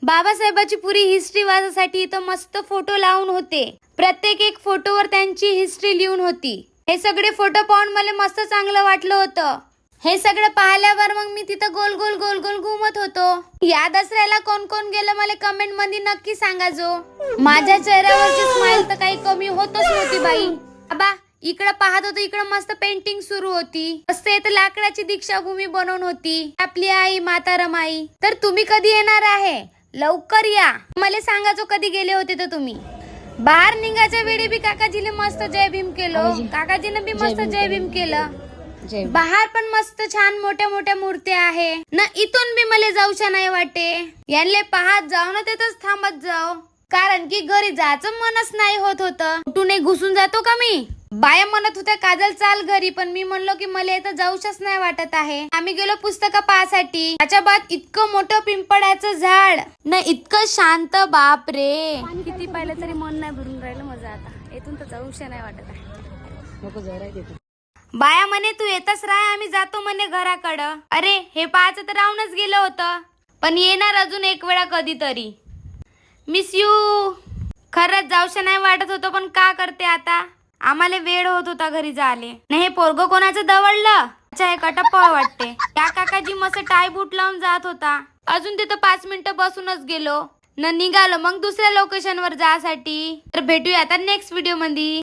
बाबासाहेबाची पुरी history वाचासाठी इथं मस्त photo लावून होते. प्रत्येक एक फोटोवर त्यांची हिस्ट्री लिहून होती. हे सगळे फोटो पाहून मला मस्त चांगलं वाटलं होतं. हे सगळं पाहिल्यावर मग मी तिथं गोल गोल गोल गोल घुमत होतो. या दसऱ्याला कोण कोण गेलं मला कमेंट मध्ये नक्की सांगा. जो माझ्या चेहऱ्यावरची स्माइल तर काही कमी होतच नव्हती बाई. बाबा इकडं पाहत होतो, इकडं मस्त पेंटिंग सुरू होती. मस्त इथं लाकडाची दीक्षाभूमी बनवून होती. आपली आई माता रमाई. तर तुम्ही कधी येणार आहे? लवकर या. मला सांगा जो कधी गेले होते तर तुम्ही. बाहेर निघायच्या वेळी बी काकाजीने मस्त जय भीम केलं. काकाजीने बी मस्त जय भीम केलं. बाहेर पण मस्त छान मोठ्या मोठ्या मूर्त्या आहे ना. इथून बी मला जाऊशा नाही वाटे. यांले पाहत जाऊ ना तिथंच थांबत जाऊ, कारण की घरी जायचं मनच नाही होत होतं. कुठून घुसून जातो का मी. बाया म्हणत होत्या काजल चाल घरी, पण मी म्हणलो की मला इथं जाऊशच नाही वाटत आहे. आम्ही गेलो पुस्तकं पाहासाठी. त्याच्या बाद इतकं मोठं पिंपळाचं झाड ना, इतकं शांत. बाप रे, किती पाहिलं तरी मन नाही भरून राहिलं माझं. आता इथून तर जाऊशा नाही वाटत आहे. बाया म्हणे तू येतच राह, आम्ही जातो म्हणे घराकडं. अरे हे पाहायचं तर राहूनच गेलं होतं, पण येणार अजून एक वेळा कधीतरी. Miss you. खरंच जाऊशा नाही वाटत होतं, पण का करते आता. आम्हाला वेळ होत होता घरी जाले. नाही हे पोरग कोणाचं दवडलं. अच्छा हे कटप्पा वाटते. त्या काकाजी मस्त टाय बूट लावून जात होता. अजून तिथं 5 मिनिटं बसूनच गेलो न निघालो मग दुसऱ्या लोकेशनवर जायसाठी. तर भेटूया आता नेक्स्ट व्हिडिओ मध्ये.